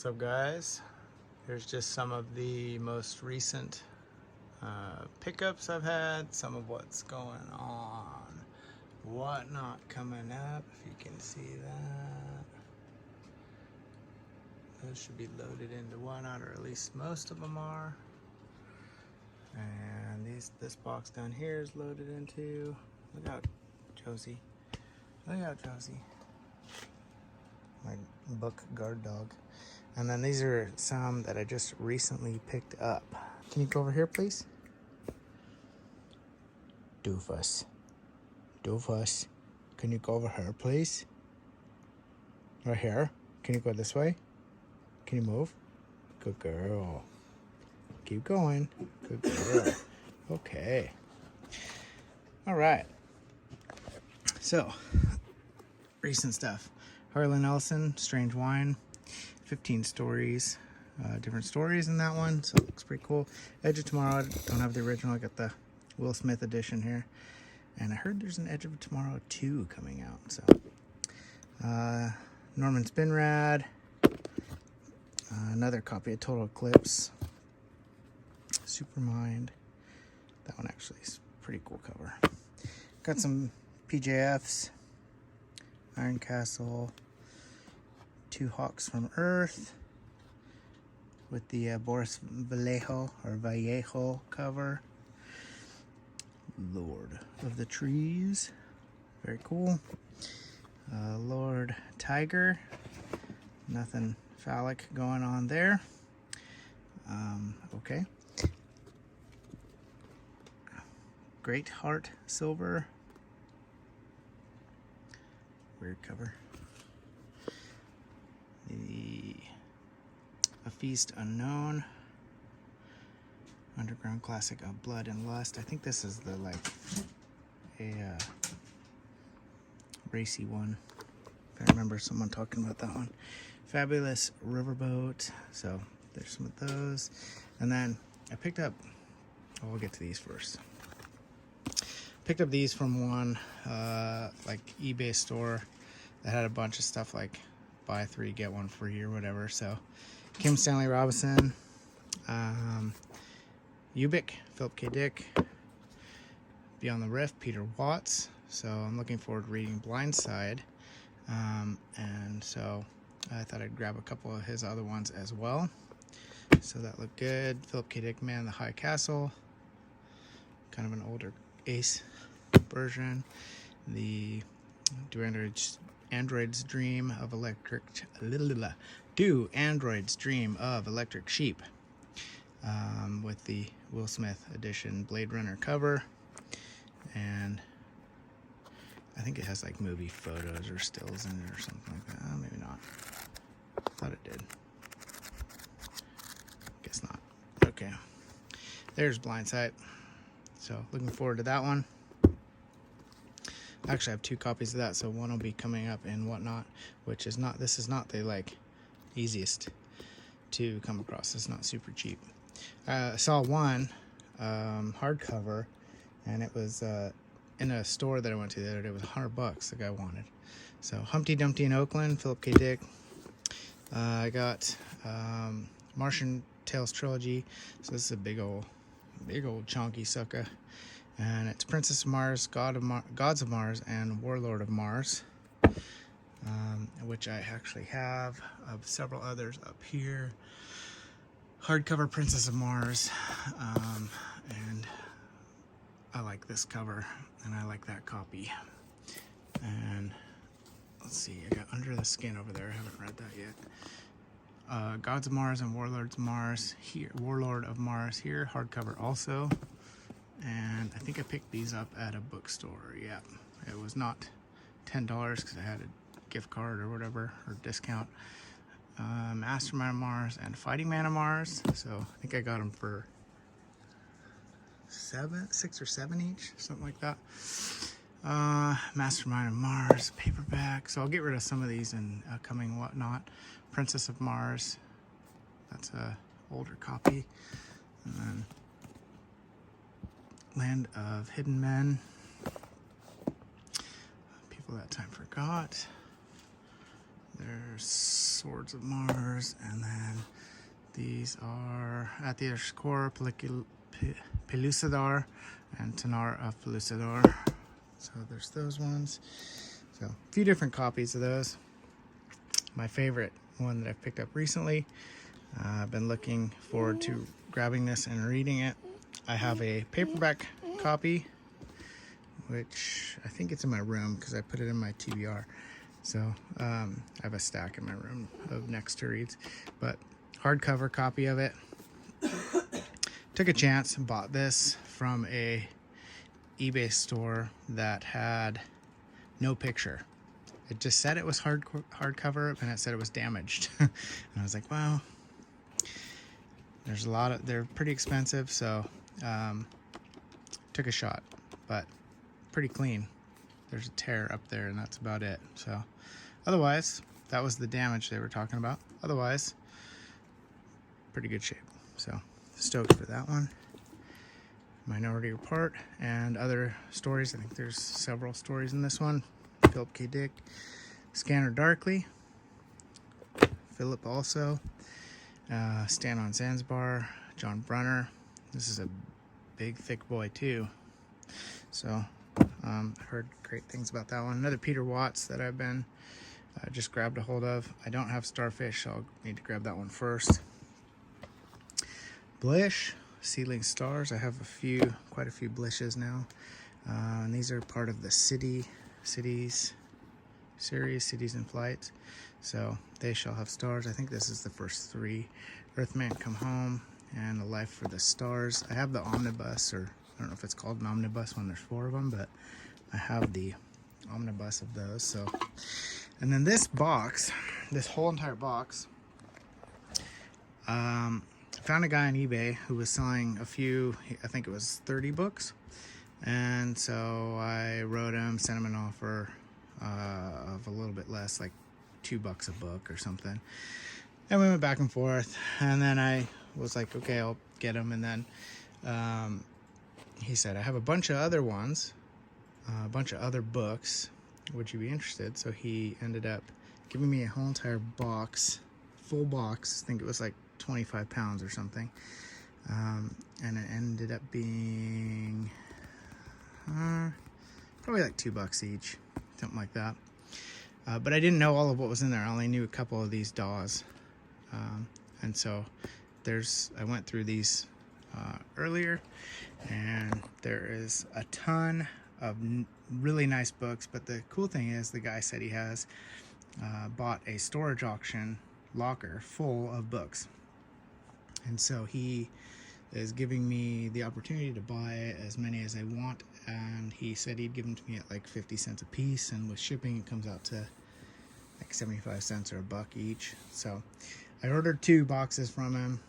What's up, guys? Here's just some of the most recent pickups I've had, some of what's going on, whatnot coming up, if you can see that. Those should be loaded into whatnot, or at least most of them are. And this box down here is loaded into. Look out, Josie. Look out, Josie. My book guard dog. And then these are some that I just recently picked up. Can you go over here, please? Doofus. Doofus. Can you go over here, please? Right here. Can you go this way? Can you move? Good girl. Keep going. Good girl. Okay. All right. So, recent stuff. Harlan Ellison, Strange Wine. 15 stories, different stories in that one, so it looks pretty cool. Edge of Tomorrow, I don't have the original, I got the Will Smith edition here. And I heard there's an Edge of Tomorrow 2 coming out, so. Norman Spinrad, another copy of Total Eclipse, Supermind, that one actually is a pretty cool cover. Got some PJFs, Iron Castle, Two Hawks from Earth with the Boris Vallejo cover. Lord of the Trees, very cool. Lord Tiger, nothing phallic going on there. Okay. Great Heart Silver, weird cover. A Feast Unknown, underground classic of Blood and Lust. I think this is the a racy one. If I remember someone talking about that one. Fabulous Riverboat. So there's some of those. And then I picked up, we'll get to these first. Picked up these from one eBay store that had a bunch of stuff like buy 3 get 1 free or whatever. So Kim Stanley Robinson, Ubik, Philip K. Dick, Beyond the Rift, Peter Watts. So I'm looking forward to reading Blindside, and so I thought I'd grab a couple of his other ones as well. So that looked good. Philip K. Dick, Man in the High Castle, kind of an older Ace version. The Do Android's Dream of Electric Sheep, with the Will Smith edition Blade Runner cover, and I think it has like movie photos or stills in it or something like that. Maybe not. Thought it did. Guess not. Okay. There's Blindside. So looking forward to that one. Actually, I have 2 copies of that, so one will be coming up in Whatnot, which is not, this is not the easiest to come across. It's not super cheap. I saw one hardcover, and it was in a store that I went to the other day. It was $100 the guy wanted. So Humpty Dumpty in Oakland, Philip K. Dick. I got Martian Tales Trilogy. So this is a big old chunky sucker. And it's Princess of Mars, Gods of Mars, and Warlord of Mars, which I actually have of several others up here. Hardcover Princess of Mars, and I like this cover, and I like that copy. And let's see, I got Under the Skin over there. I haven't read that yet. Gods of Mars and Warlords of Mars here. Warlord of Mars here, hardcover also. And I think I picked these up at a bookstore. Yeah, it was not $10 because I had a gift card or whatever, or discount. Mastermind of Mars and Fighting Man of Mars. So I think I got them for 6 or 7 each, something like that. Mastermind of Mars, paperback. So I'll get rid of some of these in coming Whatnot. Princess of Mars. That's a older copy. And then Land of Hidden Men, People That Time Forgot. There There's Swords of Mars, and then these are Athea's Core, Pellucidar, and Tanar of Pellucidar. So there's those ones. So a few different copies of those. My favorite one that I've picked up recently. I've been looking forward to grabbing this and reading it. I have a paperback copy, which I think it's in my room because I put it in my TBR. So I have a stack in my room of next to reads, but hardcover copy of it. Took a chance and bought this from a eBay store that had no picture. It just said it was hardcover, and it said it was damaged. And I was like, well, there's a lot of, they're pretty expensive, so took a shot, but pretty clean. There's a tear up there, and that's about it. So otherwise, that was the damage they were talking about. Otherwise, pretty good shape. So stoked for that one. Minority Report and other stories. I think there's several stories in this one. Philip K. Dick. Scanner Darkly. Philip also. Stand on Zanzibar. John Brunner. This is a big, thick boy too. So I heard great things about that one. Another Peter Watts that I've been just grabbed a hold of. I don't have Starfish, so I'll need to grab that one first. Blish, Sealing Stars. I have quite a few Blishes now. And these are part of the Cities series, Cities in Flight. So They Shall Have Stars. I think this is the first 3. Earthman Come Home and The Life for the Stars. I have the omnibus, or I don't know if it's called an omnibus when there's 4 of them, but I have the omnibus of those. So, and then this box, this whole entire box, found a guy on eBay who was selling a few, I think it was 30 books. And so I wrote him, sent him an offer of a little bit less, like $2 a book or something. And we went back and forth. And then I was like, okay, I'll get him. And then he said, I have a bunch of other ones, a bunch of other books. Would you be interested? So he ended up giving me a whole entire box, full box. I think it was like 25 pounds or something. And it ended up being probably like $2 each, something like that. But I didn't know all of what was in there. I only knew a couple of these DAWs. And so I went through these earlier, and there is a ton of really nice books. But the cool thing is, the guy said he has bought a storage auction locker full of books. And so he is giving me the opportunity to buy as many as I want, and he said he'd give them to me at like 50 cents a piece, and with shipping it comes out to like 75 cents or $1 each. So I ordered 2 boxes from him.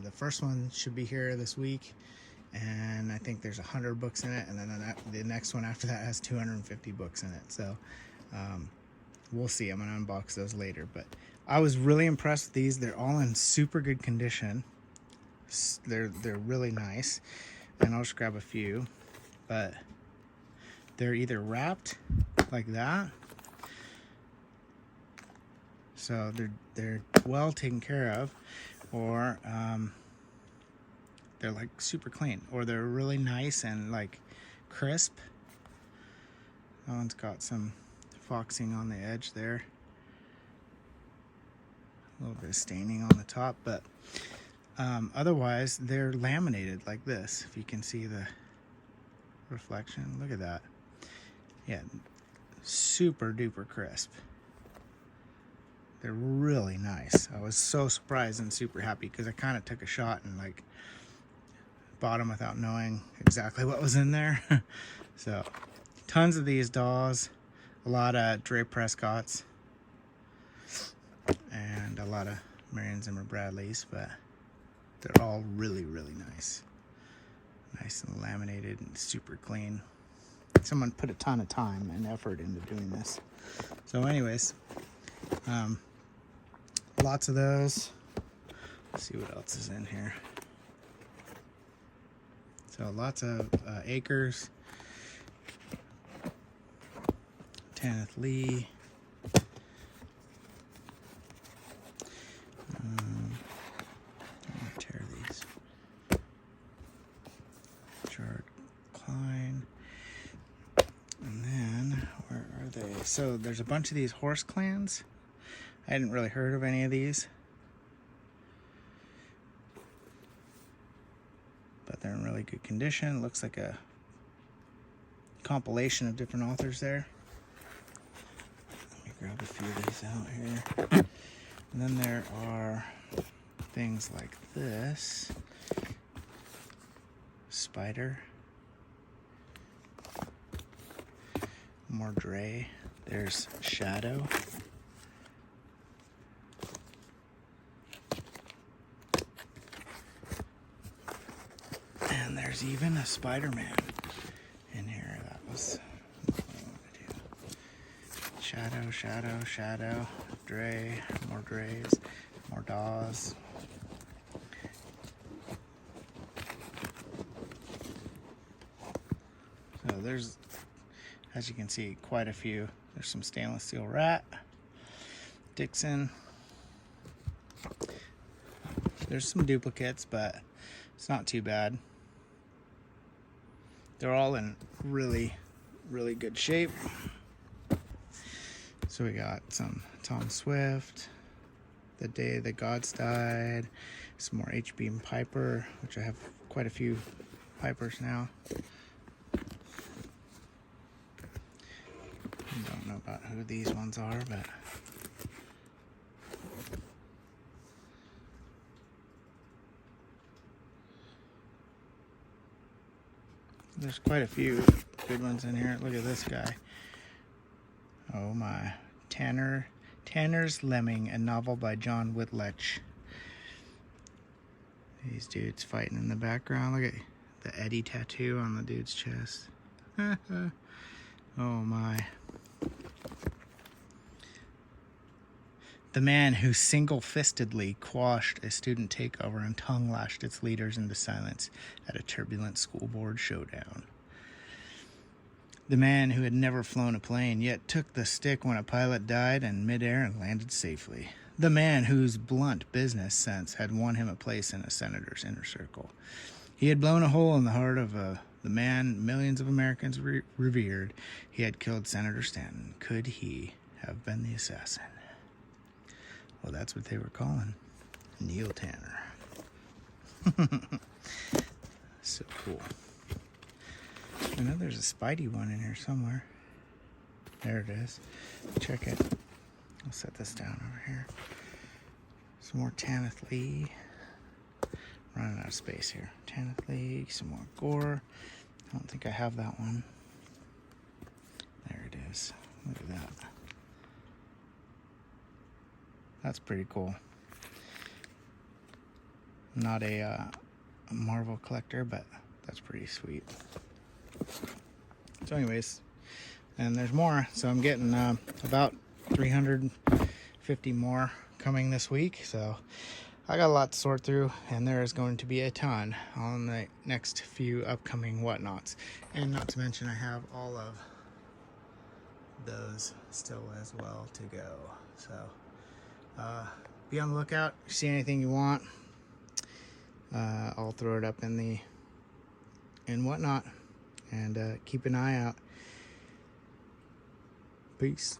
The first one should be here this week, and I think there's 100 books in it, and then the next one after that has 250 books in it. So we'll see. I'm gonna unbox those later, but I was really impressed with these. They're all in super good condition. They're really nice, and I'll just grab a few. But they're either wrapped like that, so they're well taken care of, or they're like super clean, or they're really nice and like crisp. That one's got some foxing on the edge there, a little bit of staining on the top, but otherwise they're laminated like this. If you can see the reflection, look at that. Yeah, super duper crisp. They're really nice. I was so surprised and super happy because I kind of took a shot and like bought them without knowing exactly what was in there. So tons of these DAWs, a lot of Dre Prescott's, and a lot of Marion Zimmer Bradley's, but they're all really, really nice. Nice and laminated and super clean. Someone put a ton of time and effort into doing this. So anyways, lots of those. Let's see what else is in here. So lots of Acres, Tanith Lee, So there's a bunch of these horse clans. I hadn't really heard of any of these, but they're in really good condition. Looks like a compilation of different authors there. Let me grab a few of these out here. And then there are things like this. Spider. More Dre. There's Shadow. And there's even a Spider-Man in here. That was what I wanted to do. Shadow, Shadow, Shadow. Dre. More Dre's. More Daws. So there's, as you can see, quite a few. There's some stainless steel Rat, Dixon. There's some duplicates, but it's not too bad. They're all in really, really good shape. So we got some Tom Swift, The Day the Gods Died, some more HB and Piper, which I have quite a few Pipers now. I don't know about who these ones are, but there's quite a few good ones in here. Look at this guy. Oh my. Tanner's Lemming, a novel by John Whitlatch. These dudes fighting in the background. Look at the Eddie tattoo on the dude's chest. Oh my. The man who single-fistedly quashed a student takeover and tongue-lashed its leaders into silence at a turbulent school board showdown. The man who had never flown a plane, yet took the stick when a pilot died in midair and landed safely. The man whose blunt business sense had won him a place in a senator's inner circle. He had blown a hole in the heart of the man millions of Americans revered. He had killed Senator Stanton. Could he have been the assassin? Well, that's what they were calling Neil Tanner. So cool. I know there's a Spidey one in here somewhere. There it is. Check it. I'll set this down over here. Some more Tanith Lee. Running out of space here. Tanith Lee, some more Gore. I don't think I have that one. There it is. Look at that. That's pretty cool. I'm not a Marvel collector, but that's pretty sweet. So anyways, and there's more. So I'm getting about 350 more coming this week. So I got a lot to sort through, and there is going to be a ton on the next few upcoming whatnots. And not to mention, I have all of those still as well to go. So be on the lookout. If you see anything you want, I'll throw it up in whatnot, and keep an eye out. Peace.